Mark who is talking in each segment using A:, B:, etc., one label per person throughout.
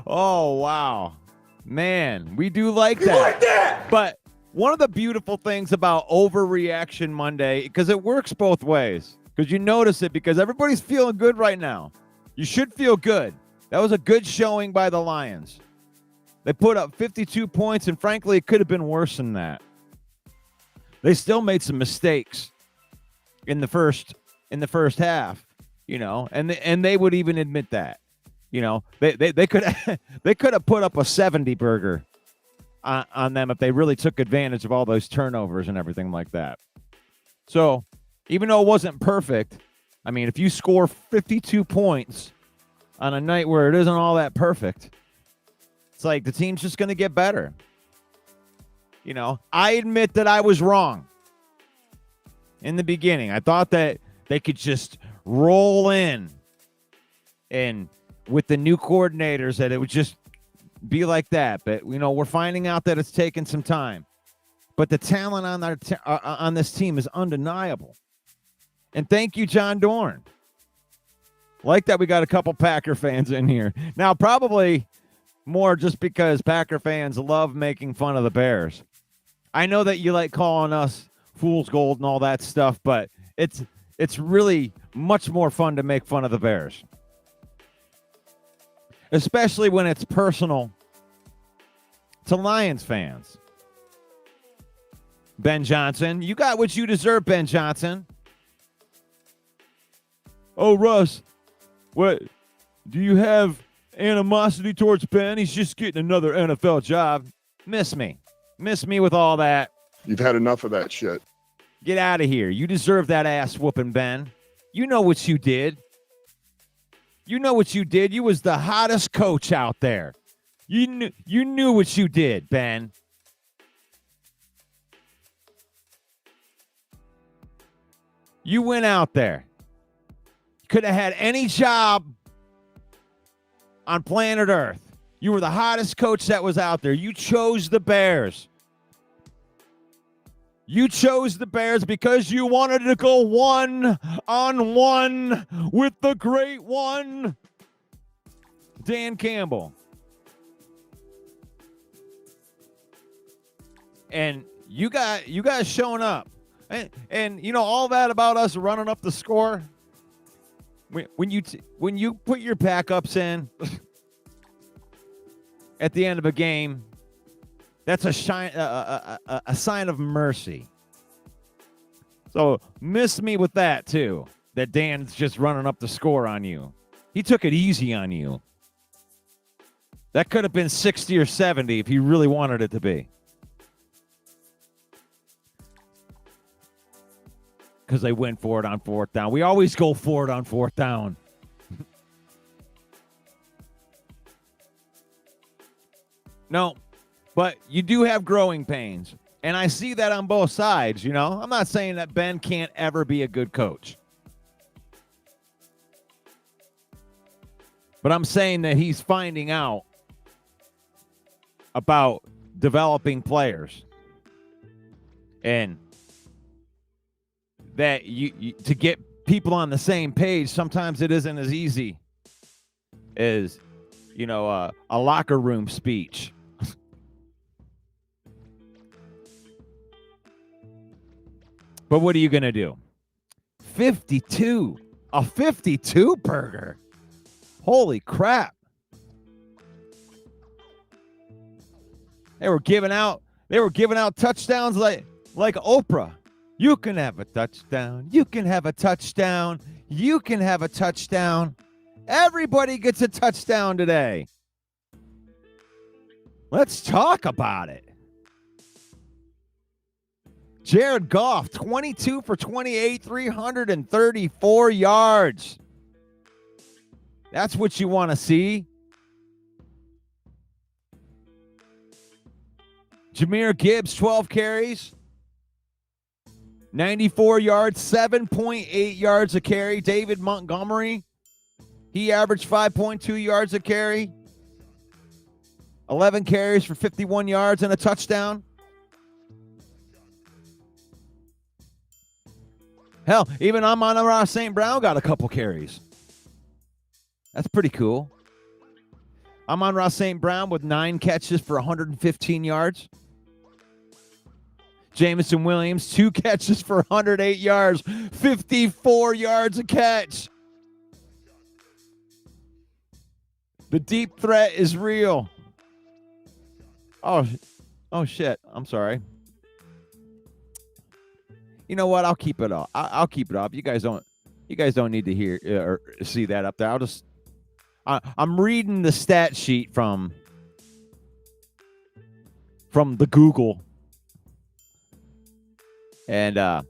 A: Oh, wow. Man, we do like that. You like that? But one of the beautiful things about Overreaction Monday, because it works both ways, because you notice it, because everybody's feeling good right now. You should feel good. That was a good showing by the Lions. They put up 52 points, and frankly, it could have been worse than that. They still made some mistakes in the first half, and they would even admit that. They could they could have put up a 70 burger on them if they really took advantage of all those turnovers and everything like that. So, even though it wasn't perfect, I mean, if you score 52 points on a night where it isn't all that perfect, it's like the team's just going to get better. I admit that I was wrong in the beginning. I thought that they could just roll in and with the new coordinators that it would just be like that. But, we're finding out that it's taken some time. But the talent on this team is undeniable. And thank you, John Dorn. Like that we got a couple Packer fans in here. Now, probably more just because Packer fans love making fun of the Bears. I know that you like calling us fool's gold and all that stuff, but it's really much more fun to make fun of the Bears. Especially when it's personal to Lions fans. Ben Johnson, you got what you deserve, Ben Johnson. Oh, Russ, what? Do you have animosity towards Ben? He's just getting another NFL job. Miss me with all that.
B: You've had enough of that shit.
A: Get out of here. You deserve that ass whooping, Ben. You know what you did. You know what you did. You was the hottest coach out there. You knew what you did, Ben. You went out there. You could have had any job on planet Earth. You were the hottest coach that was out there. You chose the Bears. You chose the Bears because you wanted to go 1-on-1 with the great one, Dan Campbell. And you guys showing up. And all that about us running up the score. When you put your backups in at the end of a game, that's a sign of mercy. So miss me with that too. That Dan's just running up the score on you. He took it easy on you. That could have been 60 or 70 if he really wanted it to be. Because they went for it on fourth down. We always go for it on fourth down. No, but you do have growing pains. And I see that on both sides, I'm not saying that Ben can't ever be a good coach. But I'm saying that he's finding out about developing players. And that you to get people on the same page, sometimes it isn't as easy as, a locker room speech. But what are you going to do? 52. A 52 burger. Holy crap. They were giving out touchdowns like Oprah. You can have a touchdown. You can have a touchdown. You can have a touchdown. Everybody gets a touchdown today. Let's talk about it. Jared Goff, 22 for 28, 334 yards. That's what you want to see. Jahmyr Gibbs, 12 carries, 94 yards, 7.8 yards a carry. David Montgomery, he averaged 5.2 yards a carry. 11 carries for 51 yards and a touchdown. Hell, even Amon-Ra St. Brown got a couple carries. That's pretty cool. Amon-Ra St. Brown with 9 catches for 115 yards. Jameson Williams, 2 catches for 108 yards, 54 yards a catch. The deep threat is real. Oh shit. I'm sorry. You know what? I'll keep it off. I'll keep it off. You guys don't need to hear or see that up there. I'm reading the stat sheet from the Google. And I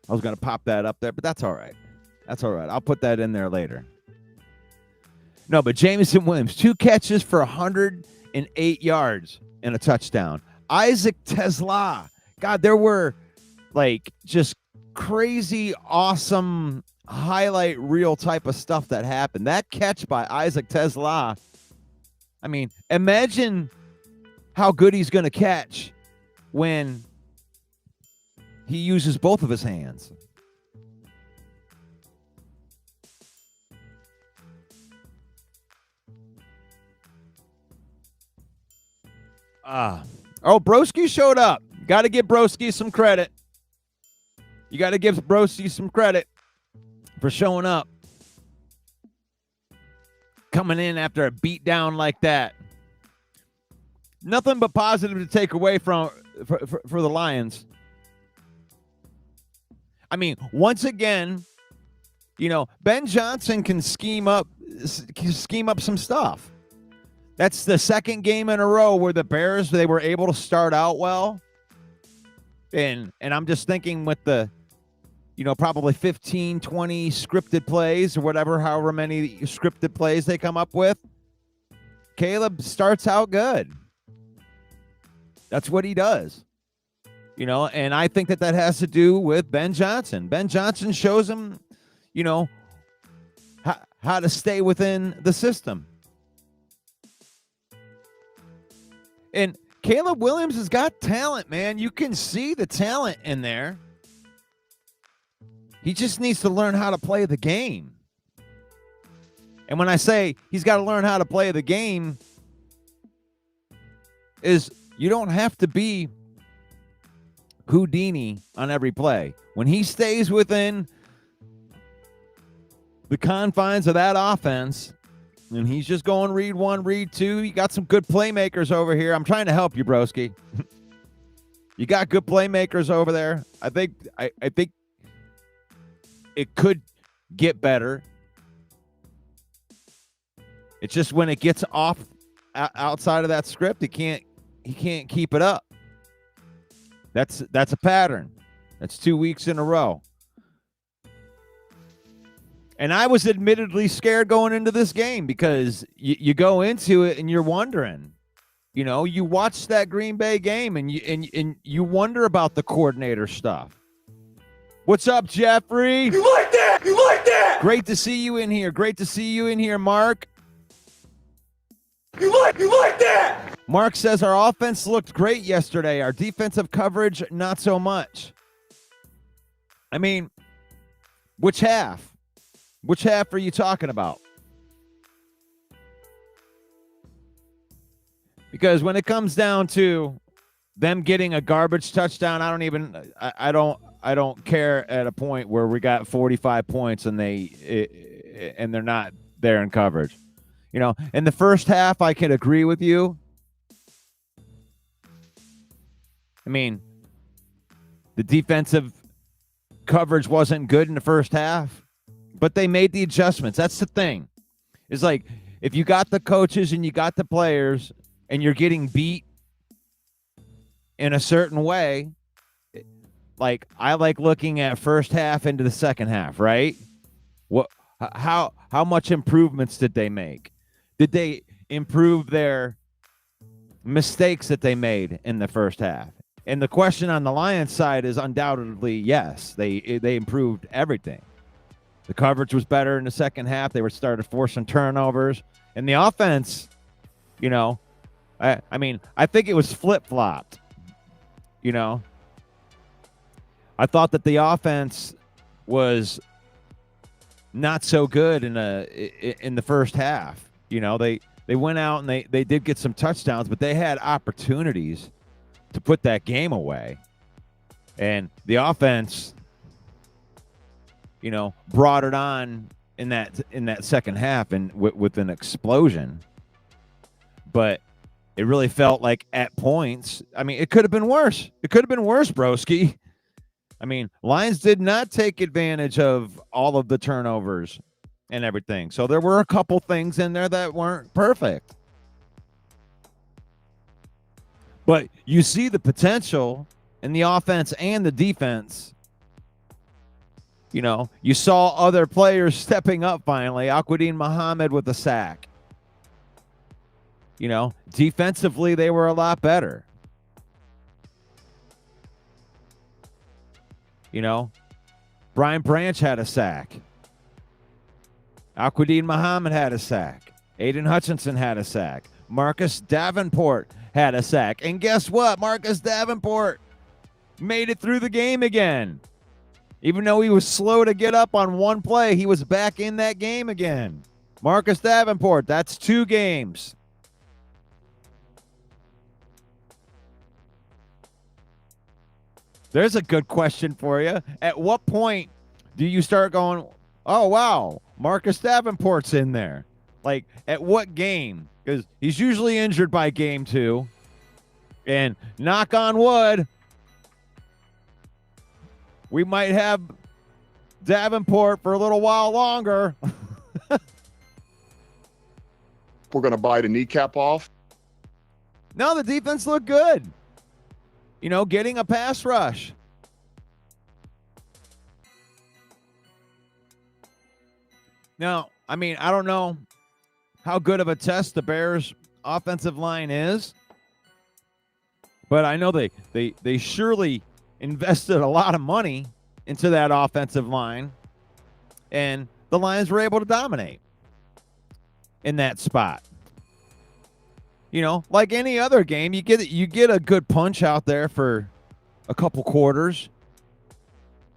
A: was going to pop that up there, but that's all right. That's all right. I'll put that in there later. No, but Jameson Williams, 2 catches for 108 yards and a touchdown. Isaac Tesla. God, there were like just crazy, awesome highlight reel type of stuff that happened. That catch by Isaac Tesla. I mean, imagine how good he's going to catch when he uses both of his hands. Broski showed up. Got to give Broski some credit. You got to give Broski some credit for showing up. Coming in after a beat down like that. Nothing but positive to take away for the Lions. I mean, once again, you know, Ben Johnson can scheme up some stuff. That's the second game in a row where the Bears, they were able to start out well. And I'm just thinking with the, you know, probably 15, 20 scripted plays or whatever, however many scripted plays they come up with. Caleb starts out good. That's what he does. You know, and I think that has to do with Ben Johnson. Ben Johnson shows him, you know, how to stay within the system. And Caleb Williams has got talent, man. You can see the talent in there. He just needs to learn how to play the game. And when I say he's got to learn how to play the game, is you don't have to be Houdini on every play. When he stays within the confines of that offense, and he's just going read 1, read 2, you got some good playmakers over here. I'm trying to help you, broski. You got good playmakers over there. I think it could get better. It's just when it gets off outside of that script, he can't keep it up. That's a pattern. That's 2 weeks in a row. And I was admittedly scared going into this game because you go into it and you're wondering, you know, you watch that Green Bay game and you wonder about the coordinator stuff. What's up, Jeffrey?
C: You like that? You like that?
A: Great to see you in here. Great to see you in here, Mark.
C: You like that?
A: Mark says our offense looked great yesterday. Our defensive coverage, not so much. I mean, which half? Which half are you talking about? Because when it comes down to them getting a garbage touchdown, I don't care at a point where we got 45 points and they're not there in coverage. You know, in the first half, I can agree with you. I mean, the defensive coverage wasn't good in the first half, but they made the adjustments. That's the thing. It's like if you got the coaches and you got the players and you're getting beat in a certain way, like I like looking at first half into the second half, right? How much improvements did they make? Did they improve their mistakes that they made in the first half? And the question on the Lions side is undoubtedly yes. They improved everything. The coverage was better in the second half. They started forcing turnovers. And the offense, you know, I mean, I think it was flip-flopped, you know. I thought that the offense was not so good in the first half. You know, they went out and they did get some touchdowns, but they had opportunities to put that game away. And the offense, you know, brought it on in that second half and with an explosion. But it really felt like at points, I mean, it could have been worse. It could have been worse, broski. I mean, Lions did not take advantage of all of the turnovers and everything. So there were a couple things in there that weren't perfect. But you see the potential in the offense and the defense. You know, you saw other players stepping up finally. Aquadine Muhammad with a sack. You know, defensively, they were a lot better. You know, Brian Branch had a sack. Aquadine Muhammad had a sack. Aiden Hutchinson had a sack. Marcus Davenport had a sack. And guess what? Marcus Davenport made it through the game again. Even though he was slow to get up on one play, he was back in that game again. Marcus Davenport, that's 2 games. There's a good question for you. At what point do you start going, oh, wow, Marcus Davenport's in there? Like, at what game? Because he's usually injured by game 2. And knock on wood, we might have Davenport for a little while longer.
B: We're going to bite a kneecap off.
A: No, the defense looked good. You know, getting a pass rush. Now, I mean, I don't know how good of a test the Bears' offensive line is, but I know they surely invested a lot of money into that offensive line, and the Lions were able to dominate in that spot. You know, like any other game, you get a good punch out there for a couple quarters,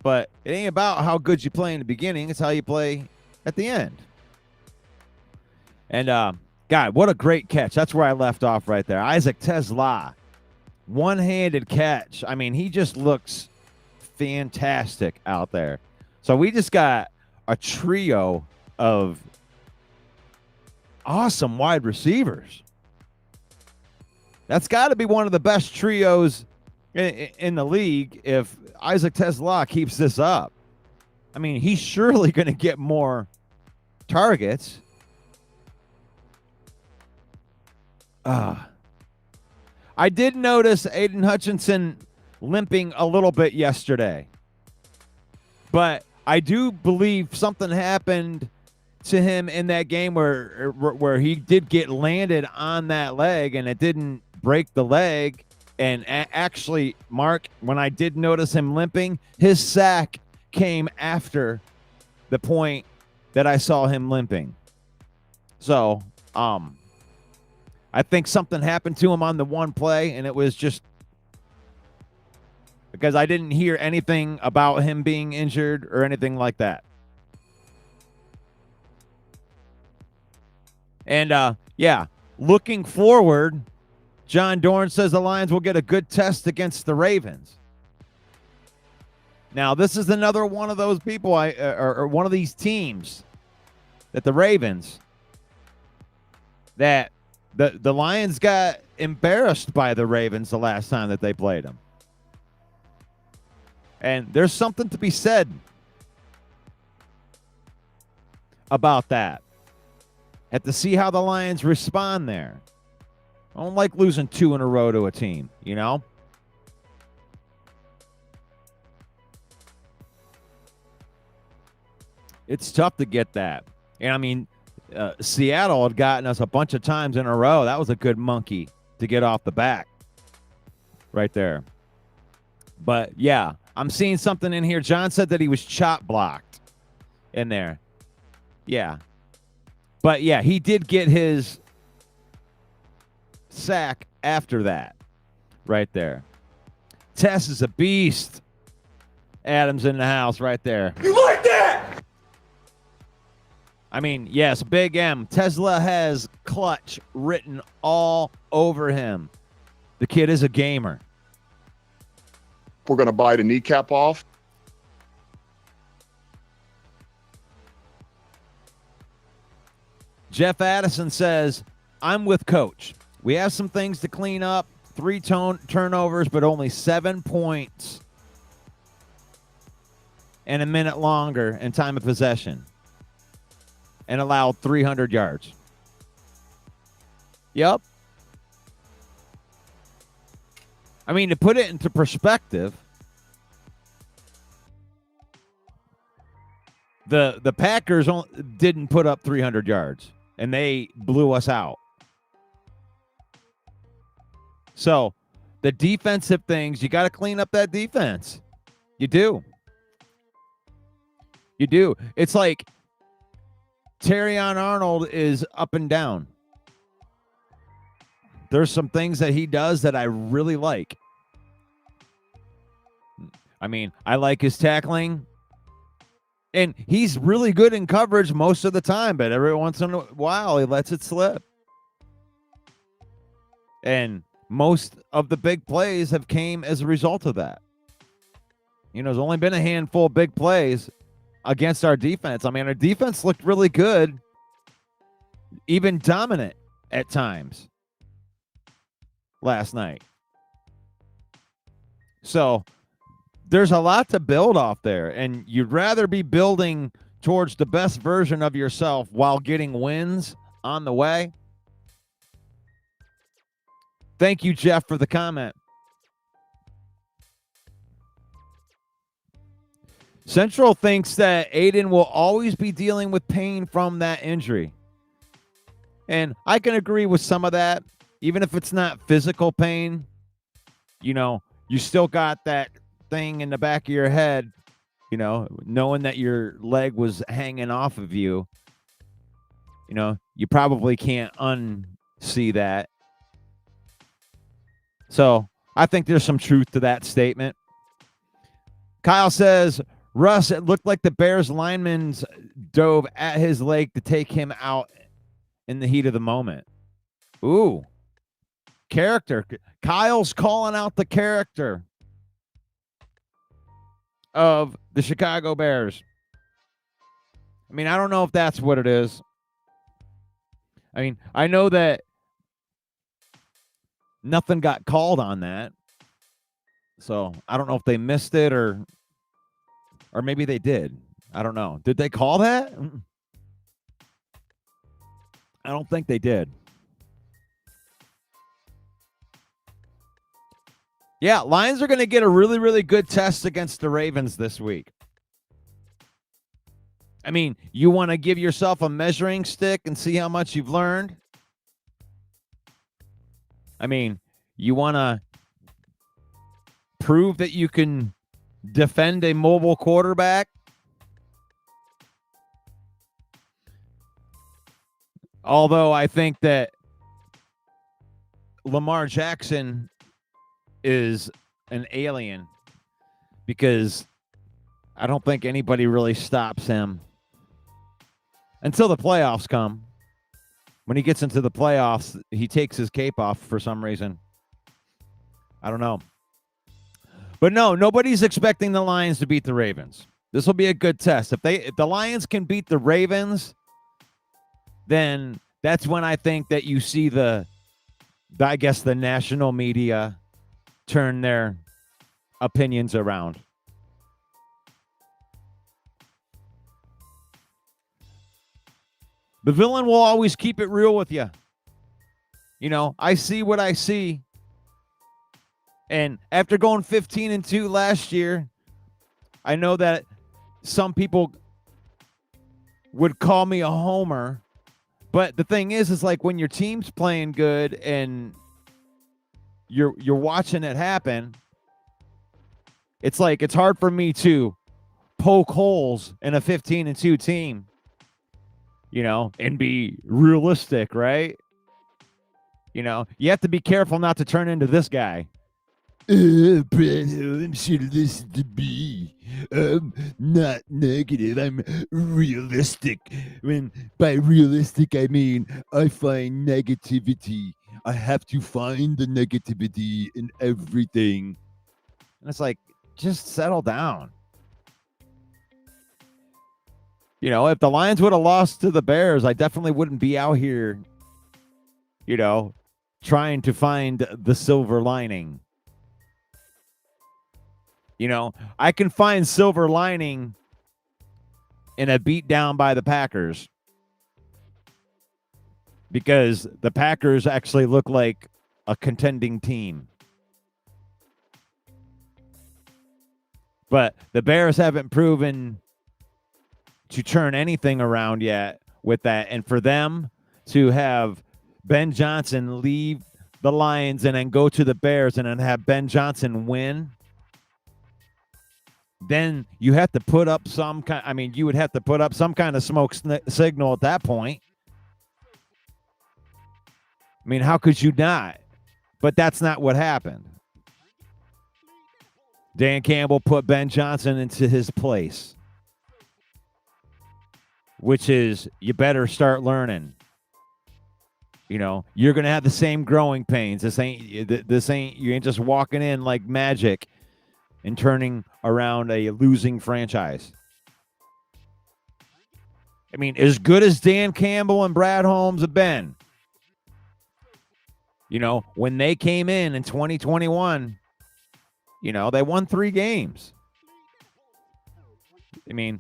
A: but it ain't about how good you play in the beginning. It's how you play at the end. And, God, what a great catch. That's where I left off right there. Isaac Tesla, one-handed catch. I mean, he just looks fantastic out there. So we just got a trio of awesome wide receivers. That's got to be one of the best trios in the league if Isaac Tesla keeps this up. I mean, he's surely going to get more targets. I did notice Aiden Hutchinson limping a little bit yesterday, but I do believe something happened to him in that game where he did get landed on that leg and it didn't break the leg. And actually, Mark, when I did notice him limping, his sack came after the point that I saw him limping. So, I think something happened to him on the one play, and it was just because I didn't hear anything about him being injured or anything like that. And, yeah, looking forward, John Dorn says the Lions will get a good test against the Ravens. Now, this is another one of those people, or one of these teams that the Ravens, that the Lions got embarrassed by the Ravens the last time that they played them. And there's something to be said about that. Have to see how the Lions respond there. I don't like losing 2 in a row to a team, you know? It's tough to get that. And I mean, Seattle had gotten us a bunch of times in a row. That was a good monkey to get off the back right there. But, yeah, I'm seeing something in here. John said that he was chop blocked in there. Yeah. But, yeah, he did get his sack after that right there. Tess is a beast. Adams in the house right there.
C: You like that?
A: I mean, yes, Big M. Tesla has clutch written all over him. The kid is a gamer.
B: We're going to bite a kneecap off.
A: Jeff Addison says, I'm with Coach. We have some things to clean up. 3 turnovers, but only 7 points and a minute longer in time of possession. And allowed 300 yards. Yep. I mean, to put it into perspective, the Packers didn't put up 300 yards, and they blew us out. So, the defensive things, you got to clean up that defense. You do. You do. It's like Terrion Arnold is up and down. There's some things that he does that I really like. I mean, I like his tackling. And he's really good in coverage most of the time, but every once in a while he lets it slip. And most of the big plays have came as a result of that. You know, there's only been a handful of big plays against our defense. I mean, our defense looked really good, even dominant at times last night. So there's a lot to build off there, and you'd rather be building towards the best version of yourself while getting wins on the way. Thank you, Jeff, for the comment. Central thinks that Aiden will always be dealing with pain from that injury. And I can agree with some of that. Even if it's not physical pain, you know, you still got that thing in the back of your head, you know, knowing that your leg was hanging off of you. You know, you probably can't unsee that. So I think there's some truth to that statement. Kyle says, Russ, it looked like the Bears linemen dove at his leg to take him out in the heat of the moment. Ooh, character. Kyle's calling out the character of the Chicago Bears. I mean, I don't know if that's what it is. I mean, I know that nothing got called on that. So I don't know if they missed it or maybe they did. I don't know. Did they call that? I don't think they did. Yeah, Lions are going to get a really, really good test against the Ravens this week. I mean, you want to give yourself a measuring stick and see how much you've learned? I mean, you want to prove that you can defend a mobile quarterback? Although I think that Lamar Jackson is an alien because I don't think anybody really stops him until the playoffs come. When he gets into the playoffs, he takes his cape off for some reason. I don't know. But no, nobody's expecting the Lions to beat the Ravens. This will be a good test. If the Lions can beat the Ravens, then that's when I think that you see the national media turn their opinions around. The villain will always keep it real with you. You know, I see what I see. And after going 15-2 last year, I know that some people would call me a homer. But the thing is like when your team's playing good and you're watching it happen, it's like it's hard for me to poke holes in a 15-2 team, you know, and be realistic, right? You know, you have to be careful not to turn into this guy. Brad Holmes should listen to me. I'm not negative. I'm realistic. When by realistic, I mean I find negativity. I have to find the negativity in everything. And it's like, just settle down. You know, if the Lions would have lost to the Bears, I definitely wouldn't be out here, you know, trying to find the silver lining. You know, I can find silver lining in a beat down by the Packers because the Packers actually look like a contending team. But the Bears haven't proven to turn anything around yet with that. And for them to have Ben Johnson leave the Lions and then go to the Bears and then have Ben Johnson win, then you have to put up some kind. I mean, you would have to put up some kind of smoke signal at that point. I mean, how could you not? But that's not what happened. Dan Campbell put Ben Johnson into his place, which is you better start learning. You know, you're going to have the same growing pains. This ain't, you ain't just walking in like magic and turning around a losing franchise. I mean, as good as Dan Campbell and Brad Holmes have been, you know, when they came in 2021, you know, they won 3 games. I mean,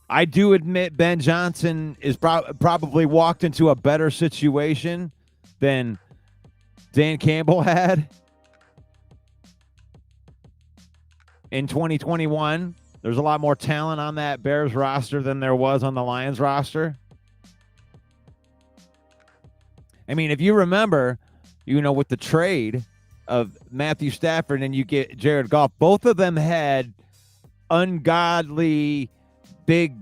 A: I do admit Ben Johnson is probably walked into a better situation than Dan Campbell had in 2021. There's a lot more talent on that Bears roster than there was on the Lions roster. I mean, if you remember, you know, with the trade of Matthew Stafford and you get Jared Goff, both of them had ungodly big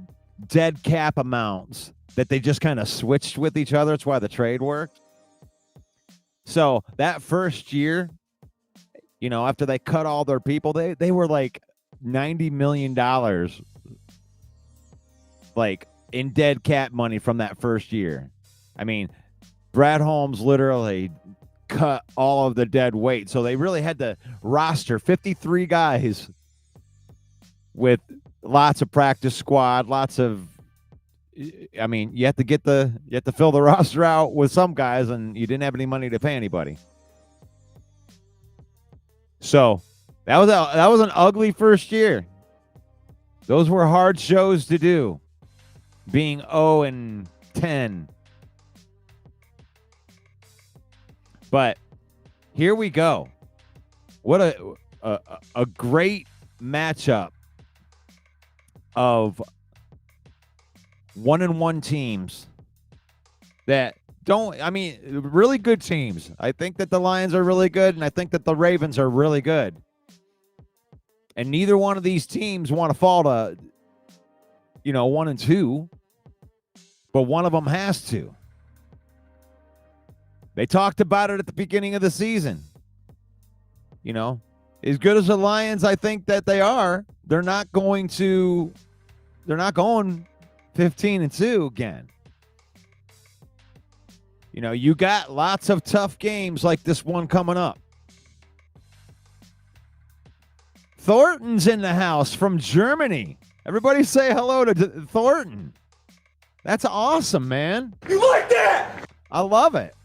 A: dead cap amounts that they just kind of switched with each other. That's why the trade worked. So that first year, you know, after they cut all their people, they were like $90 million like in dead cap money from that first year. I mean, Brad Holmes literally cut all of the dead weight. So they really had to roster 53 guys with lots of practice squad, lots of, I mean, you have to fill the roster out with some guys, and you didn't have any money to pay anybody. So that was an ugly first year. Those were hard shows to do, being 0-10. But here we go. What a great matchup of 1-1 teams that don't, I mean, really good teams. I think that the Lions are really good, and I think that the Ravens are really good. And neither one of these teams want to fall to, you know, 1-2, but one of them has to. They talked about it at the beginning of the season. You know, as good as the Lions, I think that they are, they're not going 15-2 again. You know, you got lots of tough games like this one coming up. Thornton's in the house from Germany. Everybody say hello to Thornton. That's awesome, man.
C: You like that?
A: I love it.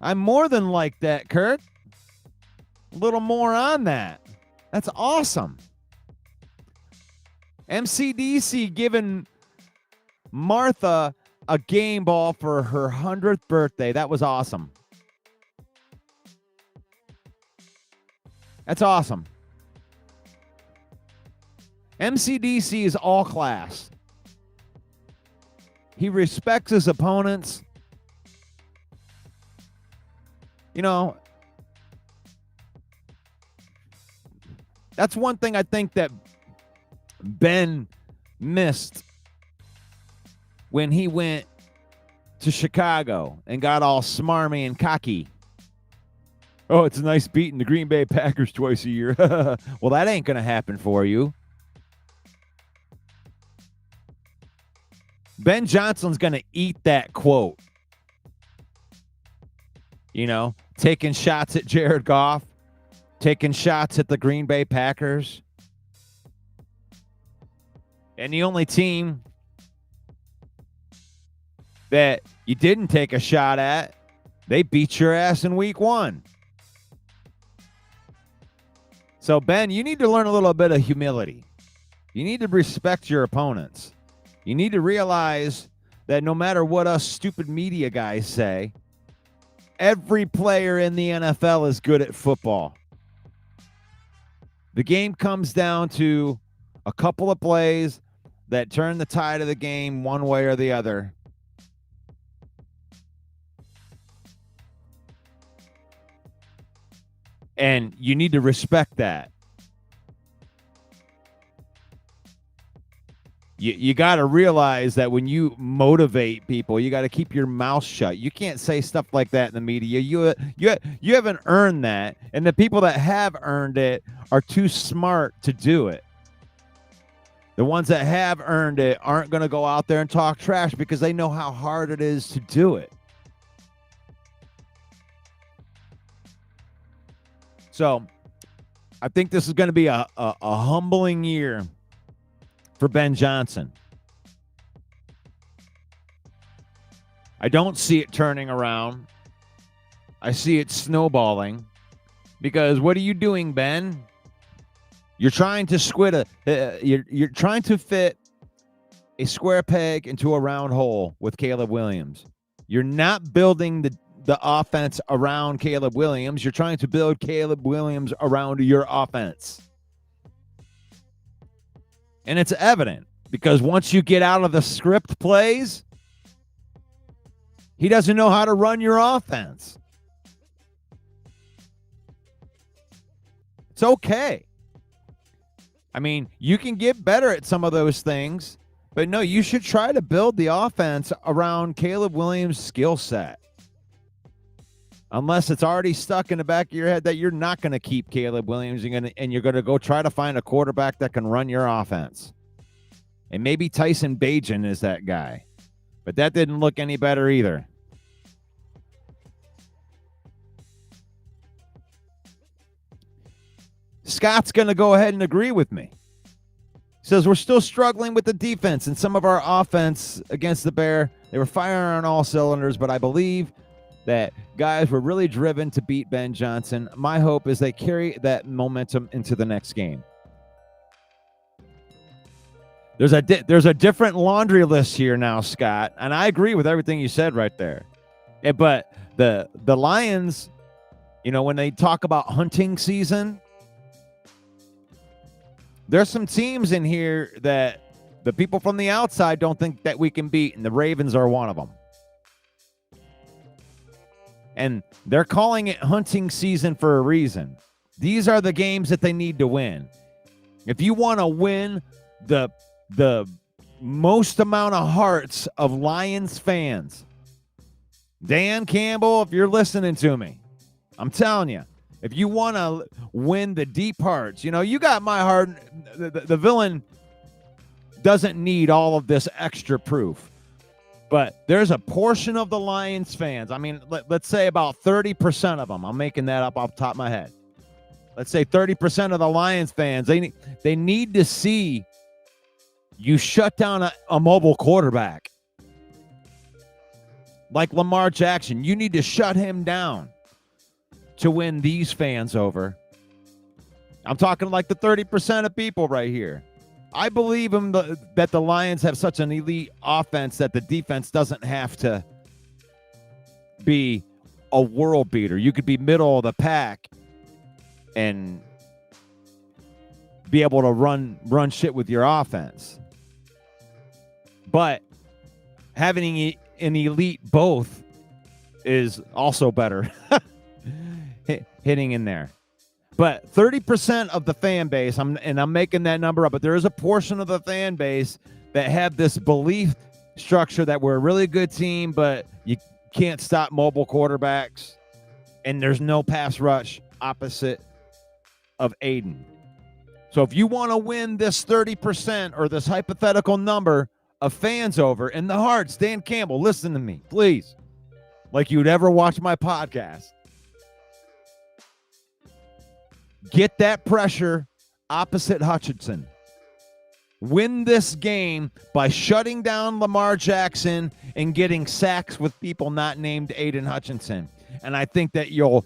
A: I'm more than like that, Kurt. A little more on that. That's awesome. MCDC giving Martha a game ball for her 100th birthday. That was awesome. That's awesome. MCDC is all class. He respects his opponents. You know, that's one thing I think that Ben missed when he went to Chicago and got all smarmy and cocky. Oh, it's a nice beating the Green Bay Packers twice a year. Well, that ain't going to happen for you. Ben Johnson's going to eat that quote. You know, taking shots at Jared Goff, taking shots at the Green Bay Packers. And the only team that you didn't take a shot at, they beat your ass in week 1. So, Ben, you need to learn a little bit of humility. You need to respect your opponents. You need to realize that no matter what us stupid media guys say, every player in the NFL is good at football. The game comes down to a couple of plays that turn the tide of the game one way or the other. And you need to respect that. You got to realize that when you motivate people, you got to keep your mouth shut. You can't say stuff like that in the media. You haven't earned that, and the people that have earned it are too smart to do it. The ones that have earned it aren't going to go out there and talk trash because they know how hard it is to do it. So I think this is going to be a humbling year for Ben Johnson. I don't see it turning around. I see it snowballing. Because what are you doing, Ben? You're trying to you're trying to fit a square peg into a round hole with Caleb Williams. You're not building the offense around Caleb Williams. You're trying to build Caleb Williams around your offense. And it's evident because once you get out of the script plays, he doesn't know how to run your offense. It's okay. I mean, you can get better at some of those things, but no, you should try to build the offense around Caleb Williams' skill set. Unless it's already stuck in the back of your head that you're not going to keep Caleb Williams and you're going to go try to find a quarterback that can run your offense. And maybe Tyson Bagent is that guy. But that didn't look any better either. Scott's going to go ahead and agree with me. He says we're still struggling with the defense and some of our offense against the Bear. They were firing on all cylinders, but I believe that guys were really driven to beat Ben Johnson. My hope is they carry that momentum into the next game. There's a different laundry list here now, Scott, and I agree with everything you said right there. But the Lions, you know, when they talk about hunting season, there's some teams in here that the people from the outside don't think that we can beat, and the Ravens are one of them. And they're calling it hunting season for a reason. These are the games that they need to win. If you want to win the most amount of hearts of Lions fans, Dan Campbell, if you're listening to me, I'm telling you, if you want to win the deep hearts, you know, you got my heart. The villain doesn't need all of this extra proof. But there's a portion of the Lions fans. I mean, let's say about 30% of them. I'm making that up off the top of my head. Let's say 30% of the Lions fans, they need to see you shut down a mobile quarterback. Like Lamar Jackson, you need to shut him down to win these fans over. I'm talking like the 30% of people right here. I believe that the Lions have such an elite offense that the defense doesn't have to be a world beater. You could be middle of the pack and be able to run shit with your offense. But having an elite both is also better. Hitting in there. But 30% of the fan base, I'm making that number up, but there is a portion of the fan base that have this belief structure that we're a really good team, but you can't stop mobile quarterbacks. and there's no pass rush opposite of Aiden. So if you want to win this 30% or this hypothetical number of fans over in the hearts, Dan Campbell, listen to me, please, like you'd ever watch my podcast. Get that pressure opposite Hutchinson. Win this game by shutting down Lamar Jackson and getting sacks with people not named Aiden Hutchinson. And I think that you'll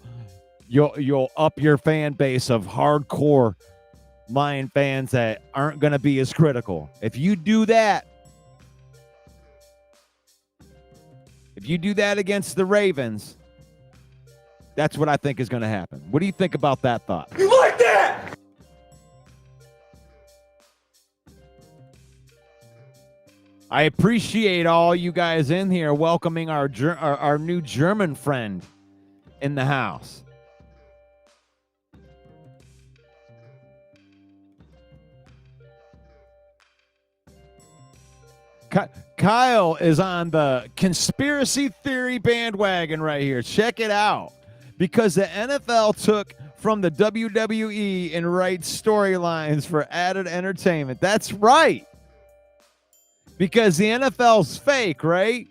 A: up your fan base of hardcore Lion fans that aren't going to be as critical. If you do that against the Ravens, that's what I think is going to happen. What do you think about that thought?
C: You like that?
A: I appreciate all you guys in here welcoming our new German friend in the house. Kyle is on the conspiracy theory bandwagon right here. Check it out. Because the NFL took from the WWE and writes storylines for added entertainment. That's right. Because the NFL's fake, right?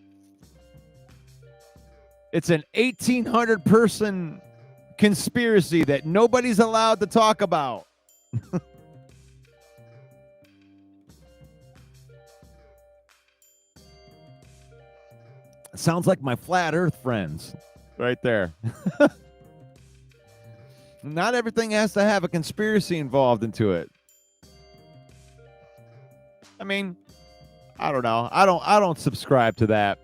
A: It's an 1,800 person conspiracy that nobody's allowed to talk about. Sounds like my flat earth friends right there. Not everything has to have a conspiracy involved into it. I mean, I don't know. I don't subscribe to that.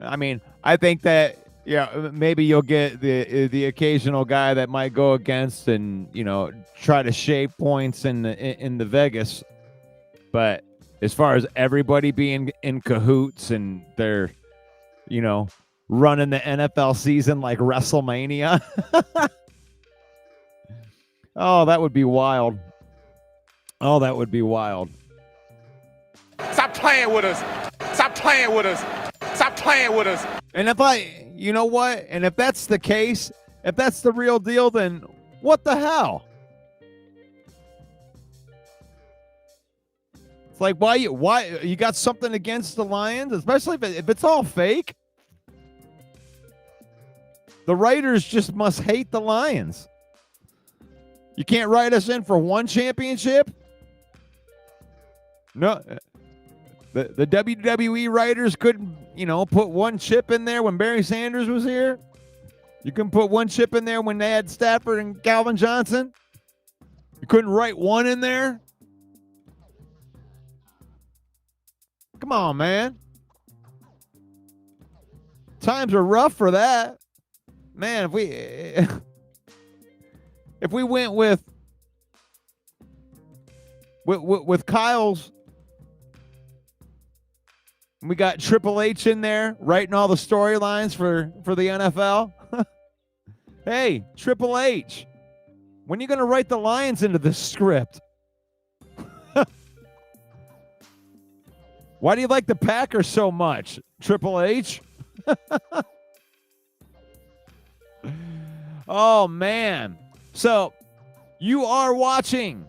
A: I mean, I think that maybe you'll get the occasional guy that might go against and, try to shave points in the Vegas, but as far as everybody being in cahoots and they're, running the NFL season like WrestleMania. Oh, that would be wild. Oh, that would be wild.
C: Stop playing with us. Stop playing with us. Stop playing with us.
A: And you know what? And if that's the case, if that's the real deal, then what the hell? It's like, why you got something against the Lions, especially if it's all fake? The writers just must hate the Lions. You can't write us in for one championship? No. The WWE writers couldn't, put one chip in there when Barry Sanders was here. You couldn't put one chip in there when they had Stafford and Calvin Johnson. You couldn't write one in there. Come on, man. Times are rough for that. Man, if we went with Kyle's, we got Triple H in there writing all the storylines for the NFL. Hey, Triple H, when are you going to write the Lions into this script? Why do you like the Packers so much, Triple H? Oh, man. So, you are watching.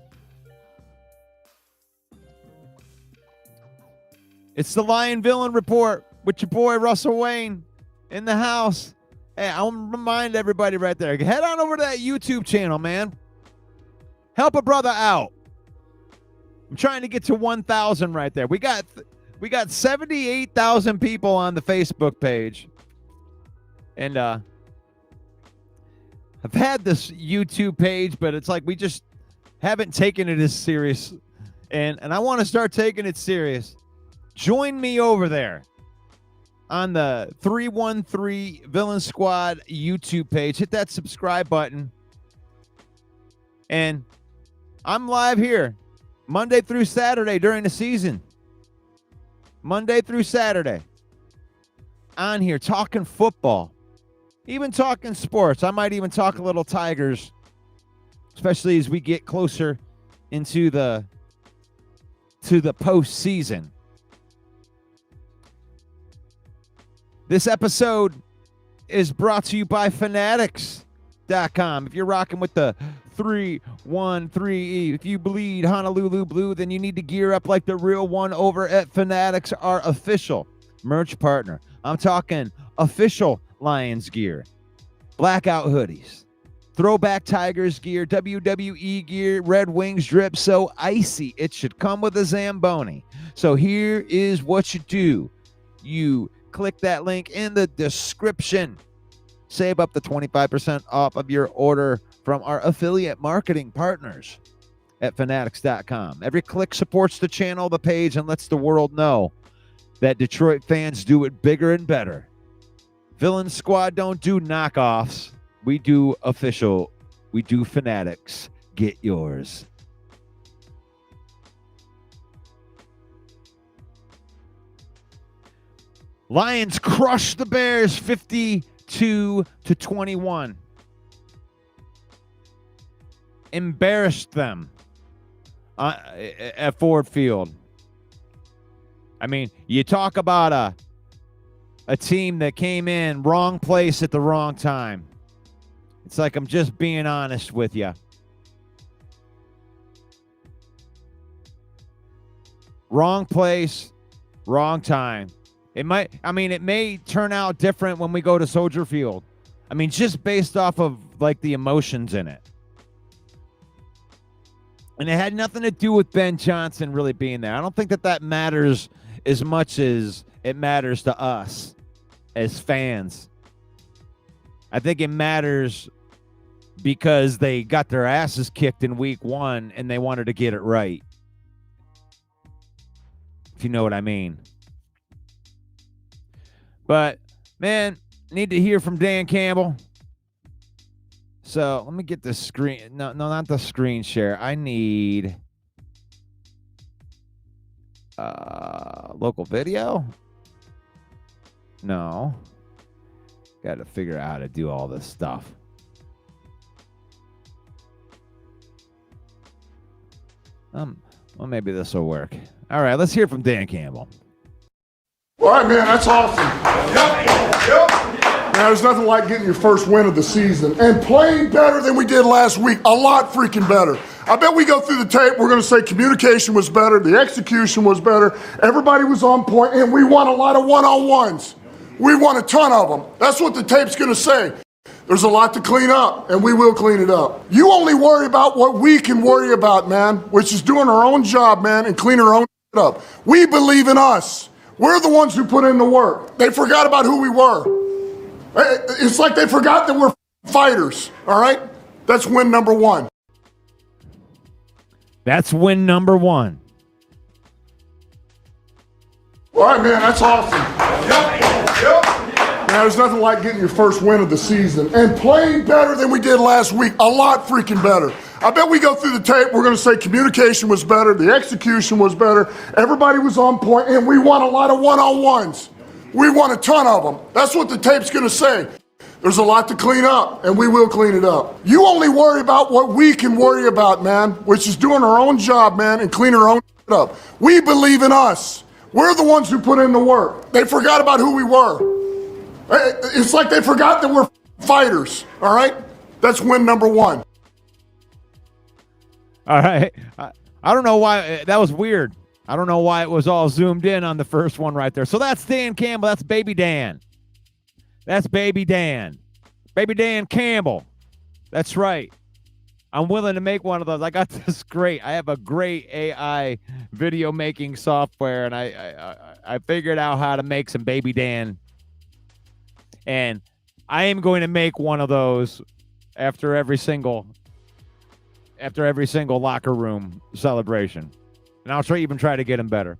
A: It's the Lion Villain Report with your boy Russell Wayne in the house. Hey, I want to remind everybody right there, head on over to that YouTube channel, man. Help a brother out. I'm trying to get to 1,000 right there. We got 78,000 people on the Facebook page. And I've had this YouTube page, but it's like we just haven't taken it as serious. And I want to start taking it serious. Join me over there on the 313 Villain Squad YouTube page. Hit that subscribe button. And I'm live here Monday through Saturday during the season. Monday through Saturday. On here talking football. Even talking sports. I might even talk a little Tigers, especially as we get closer into the postseason. This episode is brought to you by Fanatics.com. If you're rocking with the 313E, if you bleed Honolulu blue, then you need to gear up like the real one over at Fanatics, our official merch partner. I'm talking official Lions gear, blackout hoodies, throwback Tigers gear, WWE gear, Red Wings drip, so icy it should come with a Zamboni. So here is what you do. You click that link in the description. Save up to 25% off of your order from our affiliate marketing partners at Fanatics.com. Every click supports the channel, the page, and lets the world know that Detroit fans do it bigger and better. Villain Squad don't do knockoffs. We do official. We do Fanatics. Get yours. Lions crush the Bears 52-21. Embarrassed them at Ford Field. I mean, you talk about a team that came in wrong place at the wrong time. It's like I'm just being honest with you. Wrong place, wrong time. It may turn out different when we go to Soldier Field. I mean, just based off of like the emotions in it. And it had nothing to do with Ben Johnson really being there. I don't think that matters as much as it matters to us as fans. I think it matters because they got their asses kicked in week 1 and they wanted to get it right. If you know what I mean. But, man, need to hear from Dan Campbell. So let me get the screen. No, not the screen share. I need local video. No. Got to figure out how to do all this stuff. Well, maybe this will work. All right, let's hear from Dan Campbell.
B: All right, man, that's awesome. Yep. Man, there's nothing like getting your first win of the season and playing better than we did last week. A lot freaking better. I bet we go through the tape, we're going to say communication was better, the execution was better, everybody was on point, and we won a lot of one-on-ones. We won a ton of them. That's what the tape's going to say. There's a lot to clean up, and we will clean it up. You only worry about what we can worry about, man, which is doing our own job, man, and cleaning our own shit up. We believe in us. We're the ones who put in the work. They forgot about who we were. It's like they forgot that we're fighters, all right? That's win number 1.
A: That's win number 1.
B: All right, man, that's awesome. Yep. Man, there's nothing like getting your first win of the season and playing better than we did last week. A lot freaking better. I bet we go through the tape, we're going to say communication was better, the execution was better, everybody was on point, and we won a lot of one-on-ones. We won a ton of them. That's what the tape's going to say. There's a lot to clean up, and we will clean it up. You only worry about what we can worry about, man, which is doing our own job, man, and cleaning our own shit up. We believe in us. We're the ones who put in the work. They forgot about who we were. It's like they forgot that we're fighters, all right? That's win number 1.
A: All right. I don't know why. That was weird. I don't know why it was all zoomed in on the first one right there. So that's Dan Campbell. That's Baby Dan. That's Baby Dan. Baby Dan Campbell. That's right. I'm willing to make one of those. I got this great. I have a great AI video making software, and I figured out how to make some Baby Dan. And I am going to make one of those after every single locker room celebration. And I'll even try to get them better.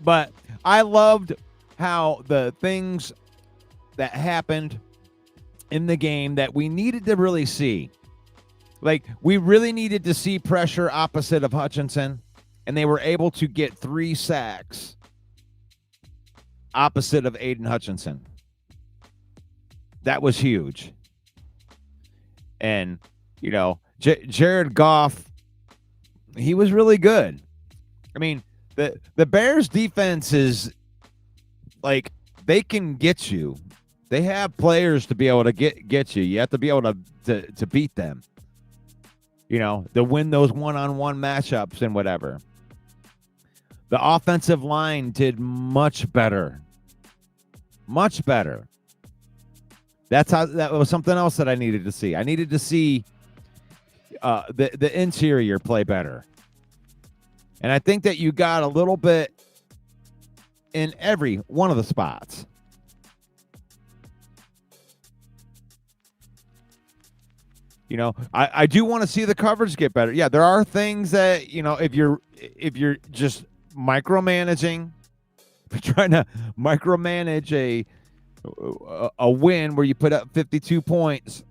A: But I loved how the things that happened in the game that we needed to really see. Like, we really needed to see pressure opposite of Hutchinson, and they were able to get 3 sacks opposite of Aiden Hutchinson. That was huge. And, you know, Jared Goff, he was really good. I mean, the Bears defense is like they can get you. They have players to be able to get you. You have to be able to beat them. To win those one-on-one matchups and whatever. The offensive line did much better. Much better. That was something else that I needed to see. I needed to see the interior play better. And I think that you got a little bit in every one of the spots. I do want to see the coverage get better. Yeah, there are things that, if you're just micromanaging, if you're trying to micromanage a win where you put up 52 points,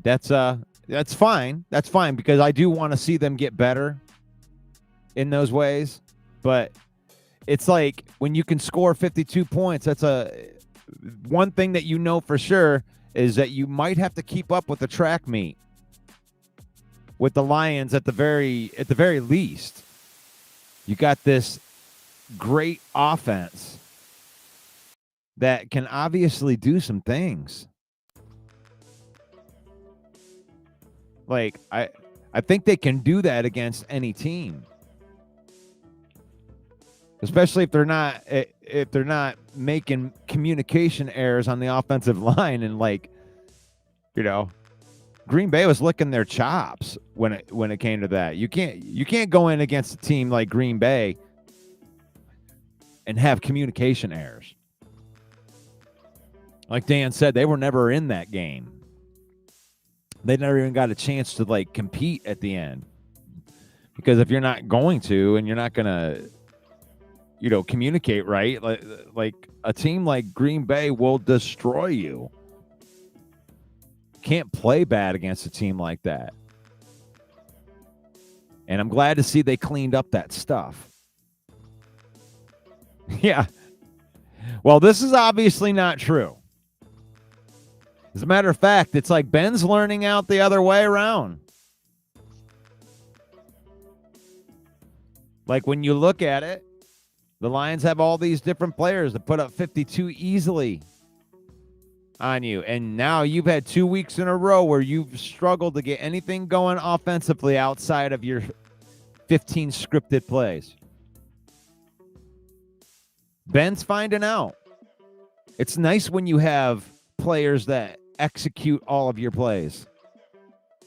A: that's fine. That's fine, because I do want to see them get better in those ways. But it's like when you can score 52 points, that's one thing that for sure is that you might have to keep up with the track meet with the Lions at the very least. You got this great offense that can obviously do some things. Like I think they can do that against any team. Especially if they're not making communication errors on the offensive line, and Green Bay was licking their chops when it came to that. You can't go in against a team like Green Bay and have communication errors. Like Dan said, they were never in that game. They never even got a chance to compete at the end. Because if you're not going to, and you're not going to communicate right, like a team like Green Bay will destroy you. Can't play bad against a team like that. And I'm glad to see they cleaned up that stuff. Yeah. Well, this is obviously not true. As a matter of fact, it's like Ben's learning out the other way around. Like when you look at it, the Lions have all these different players that put up 52 easily on you. And now you've had 2 weeks in a row where you've struggled to get anything going offensively outside of your 15 scripted plays. Ben's finding out. It's nice when you have players that execute all of your plays.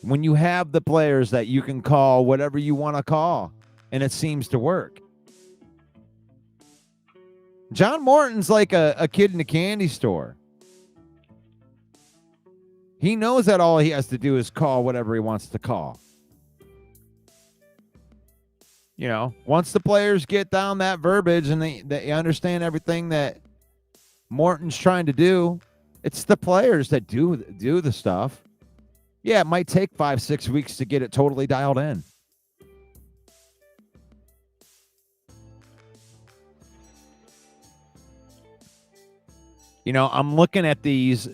A: When you have the players that you can call whatever you want to call, and it seems to work. John Morton's like a kid in a candy store. He knows that all he has to do is call whatever he wants to call. Once the players get down that verbiage and they understand everything that Morton's trying to do, it's the players that do the stuff. Yeah, it might take 5-6 weeks to get it totally dialed in. I'm looking at these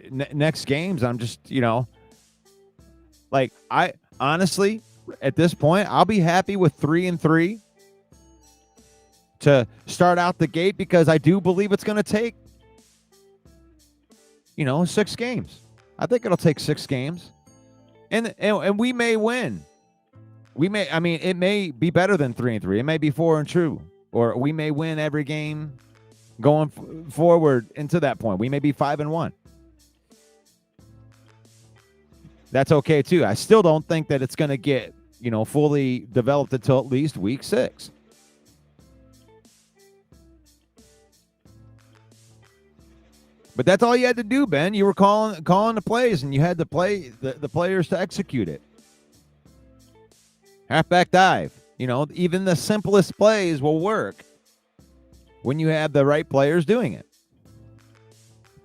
A: next games. I'm just, I honestly, at this point, I'll be happy with 3-3 to start out the gate, because I do believe it's going to take, 6 games. I think it'll take 6 games, and we may win. It may be better than 3-3. It may be 4-2, or we may win every game going forward into that point. We may be 5-1. That's okay too. I still don't think that it's going to get, fully developed until at least week 6. But that's all you had to do, Ben. You were calling the plays, and you had to play the players to execute it. Halfback dive. Even the simplest plays will work when you have the right players doing it.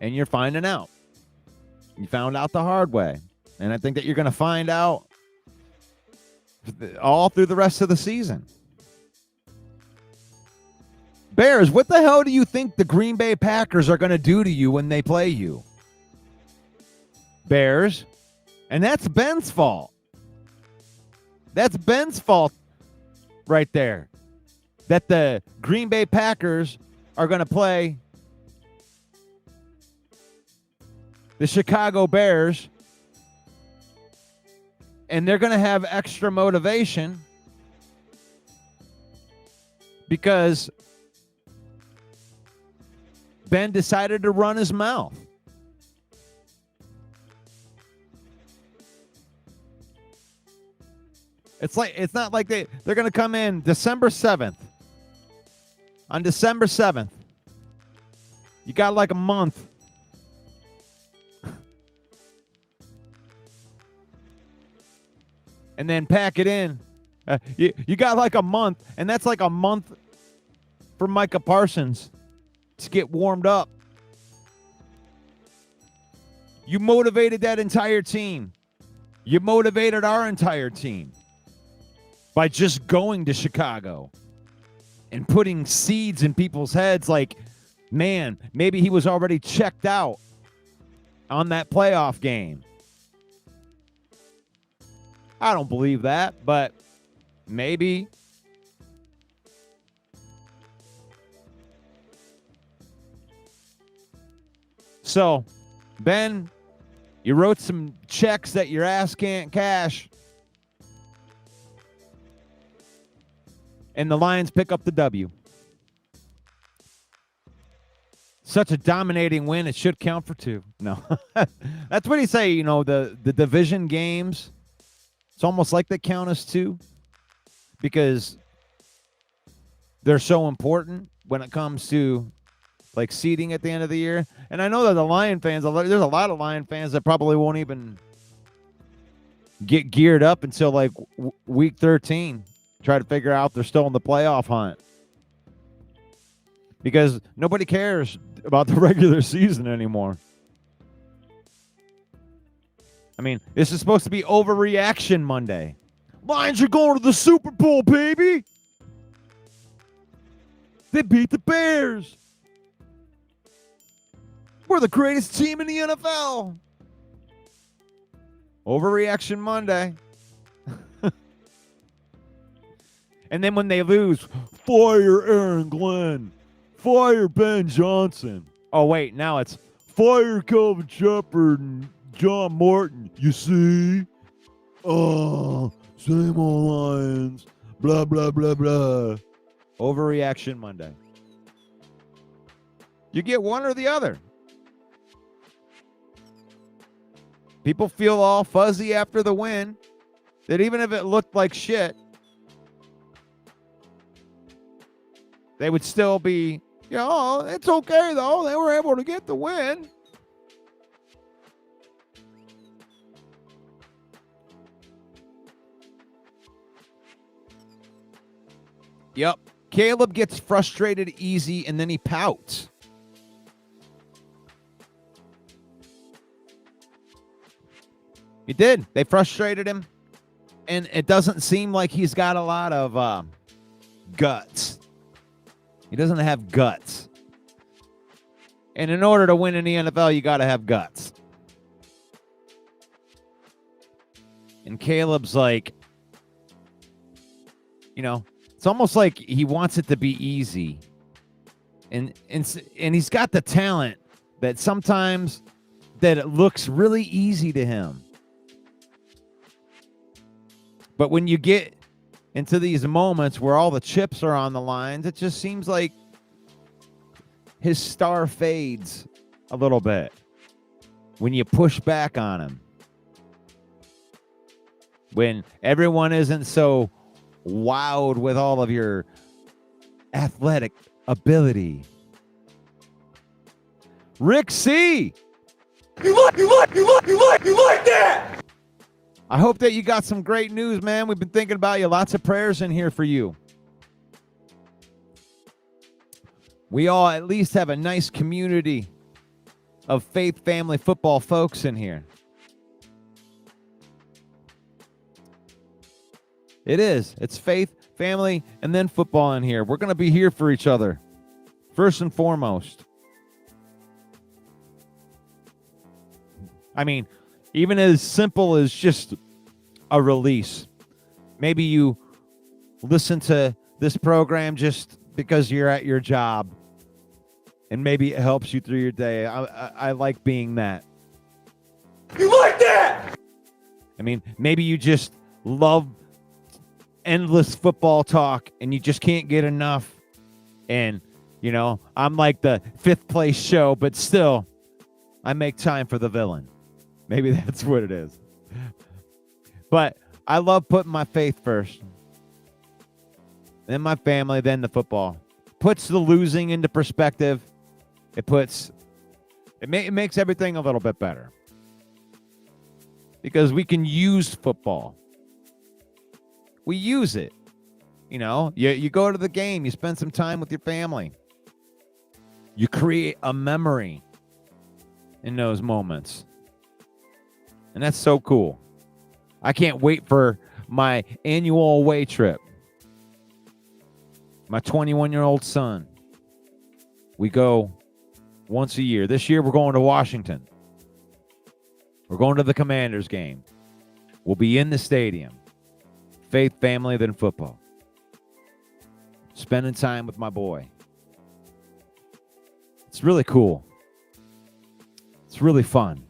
A: And you're finding out. You found out the hard way. And I think that you're going to find out all through the rest of the season. Bears, what the hell do you think the Green Bay Packers are going to do to you when they play you? Bears. And that's Ben's fault. That's Ben's fault right there. that the Green Bay Packers are going to play the Chicago Bears, and they're going to have extra motivation because Ben decided to run his mouth. It's not like they're going to come in December 7th. On December 7th, you got like a month. And then pack it in. You got like a month, and that's like a month for Micah Parsons to get warmed up. You motivated that entire team. You motivated our entire team by just going to Chicago and putting seeds in people's heads like, man, maybe he was already checked out on that playoff game. I don't believe that, but maybe. So, Ben, you wrote some checks that your ass can't cash. And the Lions pick up the W. Such a dominating win, it should count for 2. No. That's what he say, you know, the division games. It's almost like they count as 2 because they're so important when it comes to like seeding at the end of the year. And I know that the Lion fans, there's a lot of Lion fans that probably won't even get geared up until like week 13. Try to figure out if they're still in the playoff hunt. Because nobody cares about the regular season anymore. I mean, this is supposed to be Overreaction Monday. Lions are going to the Super Bowl, baby. They beat the Bears. We're the greatest team in the NFL. Overreaction Monday. And then when they lose, fire Aaron Glenn. Fire Ben Johnson. Oh, wait, now it's fire Kelvin Shepard and John Morton. You see? Oh, same old Lions. Blah, blah, blah, blah. Overreaction Monday. You get one or the other. People feel all fuzzy after the win that even if it looked like shit, they would still be, you know, oh, it's okay, though. They were able to get the win. Yep. Caleb gets frustrated easy, and then he pouts. He did. They frustrated him, and it doesn't seem like he's got a lot of guts. He doesn't have guts. And in order to win in the NFL, you got to have guts. And Caleb's like, you know, it's almost like he wants it to be easy. And he's got the talent that sometimes that it looks really easy to him. But when you get into these moments where all the chips are on the lines, it just seems like his star fades a little bit when you push back on him. When everyone isn't so wowed with all of your athletic ability. Rick C. You like that! I hope that you got some great news, man. We've been thinking about you. Lots of prayers in here for you. We all at least have a nice community of faith, family, football folks in here. It is. It's faith, family, and then football in here. We're going to be here for each other, first and foremost. I mean, even as simple as just a release. Maybe you listen to this program just because you're at your job and maybe it helps you through your day. I like being that.
B: You like that?
A: I mean, maybe you just love endless football talk and you just can't get enough. And, you know, I'm like the 5th place show, but still, I make time for the villain. Maybe that's what it is. But I love putting my faith first. Then my family, then the football. Puts the losing into perspective. It makes everything a little bit better. Because we can use football. We use it. You know, you go to the game, you spend some time with your family. You create a memory in those moments. And that's so cool. I can't wait for my annual away trip. My 21-year-old son. We go once a year. This year we're going to Washington. We're going to the Commanders game. We'll be in the stadium. Faith, family, then football. Spending time with my boy. It's really cool. It's really fun.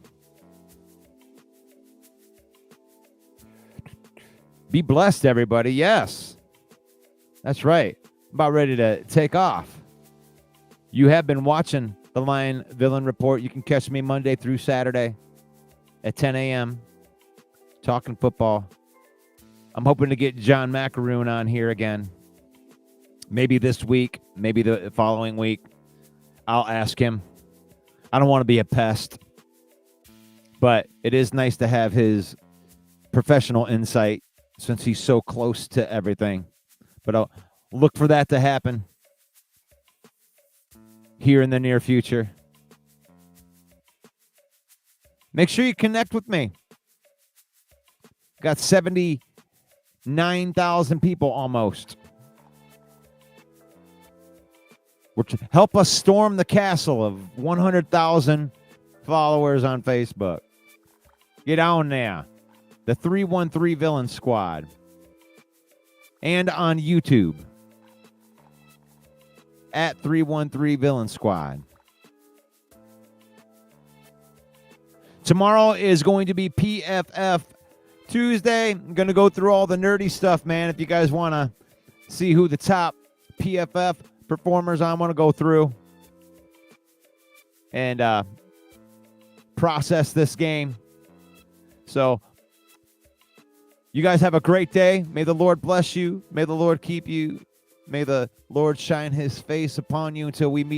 A: Be blessed, everybody. Yes. That's right. I'm about ready to take off. You have been watching the Lion Villain Report. You can catch me Monday through Saturday at 10 a.m. talking football. I'm hoping to get John Macaroon on here again. Maybe this week, maybe the following week. I'll ask him. I don't want to be a pest, but it is nice to have his professional insight since he's so close to everything. But I'll look for that to happen here in the near future. Make sure you connect with me. Got 79,000 people almost. Help us storm the castle of 100,000 followers on Facebook. Get on there. The 313 Villain Squad. And on YouTube. At 313 Villain Squad. Tomorrow is going to be PFF Tuesday. I'm going to go through all the nerdy stuff, man. If you guys want to see who the top PFF performers I want to go through and process this game. So you guys have a great day. May the Lord bless you. May the Lord keep you. May the Lord shine his face upon you until we meet